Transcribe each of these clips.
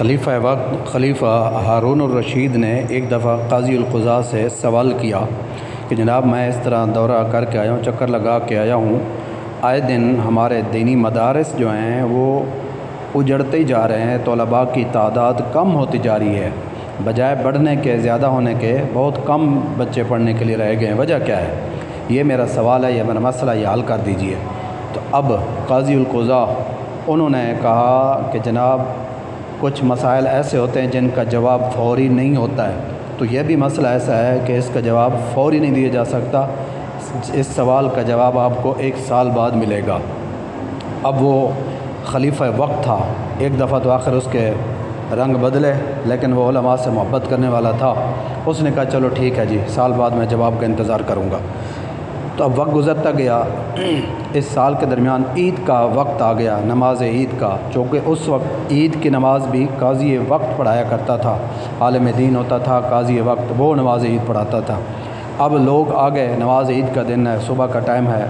خلیفہ وقت خلیفہ ہارون الرشید نے ایک دفعہ قاضی القضاء سے سوال کیا کہ جناب میں اس طرح دورہ کر کے آیا ہوں، چکر لگا کے آیا ہوں، آئے دن ہمارے دینی مدارس جو ہیں وہ اجڑتے ہی جا رہے ہیں، طلباء کی تعداد کم ہوتی جا رہی ہے، بجائے بڑھنے کے زیادہ ہونے کے بہت کم بچے پڑھنے کے لیے رہ گئے ہیں، وجہ کیا ہے؟ یہ میرا سوال ہے، یہ میرا مسئلہ، یہ حل کر دیجئے۔ تو اب قاضی القضاء انہوں نے کہا کہ جناب کچھ مسائل ایسے ہوتے ہیں جن کا جواب فوری نہیں ہوتا ہے، تو یہ بھی مسئلہ ایسا ہے کہ اس کا جواب فوری نہیں دیا جا سکتا، اس سوال کا جواب آپ کو 1 سال بعد ملے گا۔ اب وہ خلیفہ وقت تھا، ایک دفعہ تو آخر اس کے رنگ بدلے، لیکن وہ علماء سے محبت کرنے والا تھا، اس نے کہا چلو ٹھیک ہے جی، سال بعد میں جواب کا انتظار کروں گا۔ تو اب وقت گزرتا گیا، اس سال کے درمیان عید کا وقت آ گیا، نماز عید کا، چونکہ اس وقت عید کی نماز بھی قاضی وقت پڑھایا کرتا تھا، عالم دین ہوتا تھا قاضی وقت، وہ نماز عید پڑھاتا تھا۔ اب لوگ آ گئے، نماز عید کا دن ہے، صبح کا ٹائم ہے،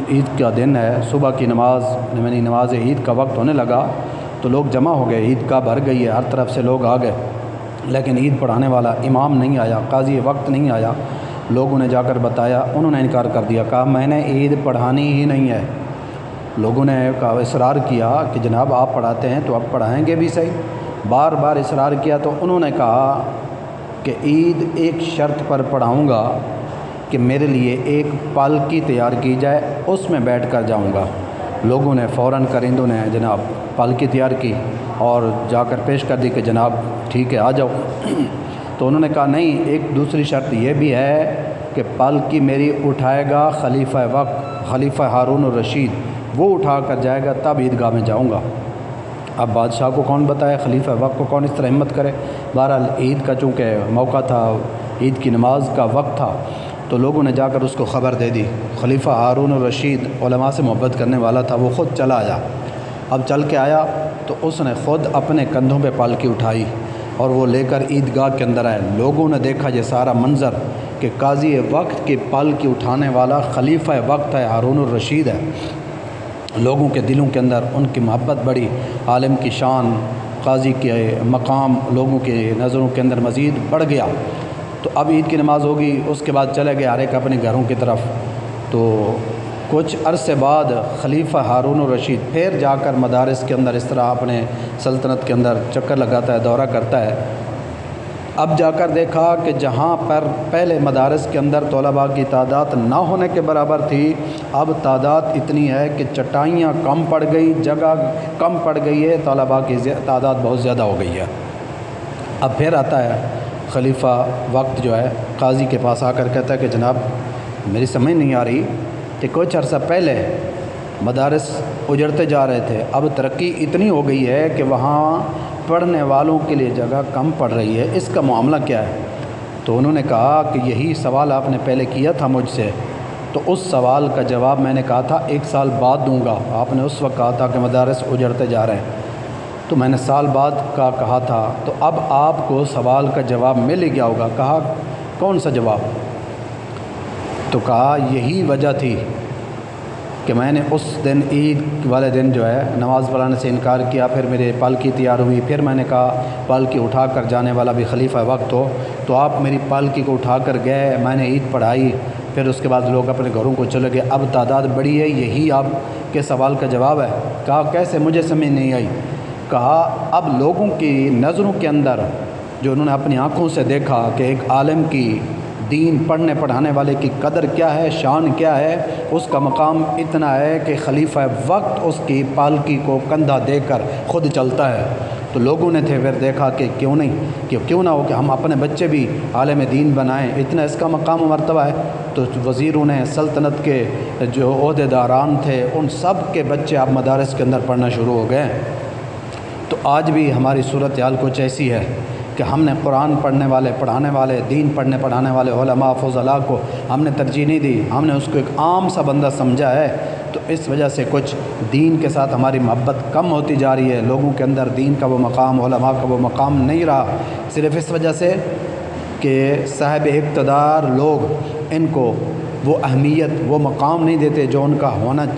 عید کا دن ہے، صبح کی نماز عید کا وقت ہونے لگا تو لوگ جمع ہو گئے، عید کا بھر گئی ہے، ہر طرف سے لوگ آ گئے، لیکن عید پڑھانے والا امام نہیں آیا، قاضی وقت نہیں آیا۔ لوگوں نے جا کر بتایا، انہوں نے انکار کر دیا، کہا میں نے عید پڑھانی ہی نہیں ہے۔ لوگوں نے کہا، اصرار کیا کہ جناب آپ پڑھاتے ہیں تو آپ پڑھائیں گے بھی صحیح، بار بار اصرار کیا تو انہوں نے کہا کہ عید ایک شرط پر پڑھاؤں گا کہ میرے لیے ایک پالکی تیار کی جائے، اس میں بیٹھ کر جاؤں گا۔ لوگوں نے فوراً کرندوں نے جناب پالکی تیار کی اور جا کر پیش کر دی کہ جناب ٹھیک ہے آ جاؤ۔ تو انہوں نے کہا نہیں، ایک دوسری شرط یہ بھی ہے کہ پالکی میری اٹھائے گا خلیفہ وقت، خلیفہ ہارون الرشید، وہ اٹھا کر جائے گا تب عیدگاہ میں جاؤں گا۔ اب بادشاہ کو کون بتائے، خلیفہ وقت کو کون اس طرح ہمت کرے؟ بہرحال عید کا چونکہ موقع تھا، عید کی نماز کا وقت تھا، تو لوگوں نے جا کر اس کو خبر دے دی۔ خلیفہ ہارون الرشید علماء سے محبت کرنے والا تھا، وہ خود چلا آیا۔ اب چل کے آیا تو اس نے خود اپنے کندھوں پہ پالکی اٹھائی اور وہ لے کر عیدگاہ کے اندر آئے۔ لوگوں نے دیکھا یہ سارا منظر کہ قاضی وقت کی پالکی اٹھانے والا خلیفہ وقت ہے، ہارون الرشید ہے۔ لوگوں کے دلوں کے اندر ان کی محبت بڑھی، عالم کی شان، قاضی کے مقام لوگوں کی نظروں کے اندر مزید بڑھ گیا۔ تو اب عید کی نماز ہوگی، اس کے بعد چلے گئے ہر ایک اپنے گھروں کی طرف۔ تو کچھ عرصے بعد خلیفہ ہارون الرشید پھر جا کر مدارس کے اندر اس طرح اپنے سلطنت کے اندر چکر لگاتا ہے، دورہ کرتا ہے۔ اب جا کر دیکھا کہ جہاں پر پہلے مدارس کے اندر طلباء کی تعداد نہ ہونے کے برابر تھی، اب تعداد اتنی ہے کہ چٹائیاں کم پڑ گئی، جگہ کم پڑ گئی ہے، طلباء کی تعداد بہت زیادہ ہو گئی ہے۔ اب پھر آتا ہے خلیفہ وقت جو ہے قاضی کے پاس آ کر کہتا ہے کہ جناب میری سمجھ نہیں آ رہی کہ کچھ عرصہ پہلے مدارس اجڑتے جا رہے تھے، اب ترقی اتنی ہو گئی ہے کہ وہاں پڑھنے والوں کے لیے جگہ کم پڑ رہی ہے، اس کا معاملہ کیا ہے؟ تو انہوں نے کہا کہ یہی سوال آپ نے پہلے کیا تھا مجھ سے، تو اس سوال کا جواب میں نے کہا تھا 1 سال بعد دوں گا، آپ نے اس وقت کہا تھا کہ مدارس اجڑتے جا رہے ہیں، تو میں نے سال بعد کا کہا تھا، تو اب آپ کو سوال کا جواب مل ہی گیا ہوگا۔ کہا کون سا جواب؟ تو کہا یہی وجہ تھی کہ میں نے اس دن عید والے دن جو ہے نماز پڑھانے سے انکار کیا، پھر میرے پالکی تیار ہوئی، پھر میں نے کہا پالکی اٹھا کر جانے والا بھی خلیفہ وقت ہو، تو آپ میری پالکی کو اٹھا کر گئے، میں نے عید پڑھائی، پھر اس کے بعد لوگ اپنے گھروں کو چلے گئے، اب تعداد بڑی ہے، یہی آپ کے سوال کا جواب ہے؟ کہا کیسے، مجھے سمجھ نہیں آئی۔ کہا اب لوگوں کی نظروں کے اندر جو انہوں نے اپنی آنکھوں سے دیکھا کہ ایک عالم کی، دین پڑھنے پڑھانے والے کی قدر کیا ہے، شان کیا ہے، اس کا مقام اتنا ہے کہ خلیفہ وقت اس کی پالکی کو کندھا دے کر خود چلتا ہے۔ تو لوگوں نے پھر دیکھا کہ کیوں نہ ہو کہ ہم اپنے بچے بھی عالم دین بنائیں، اتنا اس کا مقام و مرتبہ ہے۔ تو وزیروں نے، سلطنت کے جو عہدے داران تھے، ان سب کے بچے اب مدارس کے اندر پڑھنا شروع ہو گئے۔ تو آج بھی ہماری صورتحال کچھ ایسی ہے کہ ہم نے قرآن پڑھنے والے، پڑھانے والے، دین پڑھنے پڑھانے والے علماء فضلاء کو ہم نے ترجیح نہیں دی، ہم نے اس کو ایک عام سا بندہ سمجھا ہے۔ تو اس وجہ سے کچھ دین کے ساتھ ہماری محبت کم ہوتی جا رہی ہے، لوگوں کے اندر دین کا وہ مقام، علماء کا وہ مقام نہیں رہا، صرف اس وجہ سے کہ صاحب اقتدار لوگ ان کو وہ اہمیت، وہ مقام نہیں دیتے جو ان کا ہونا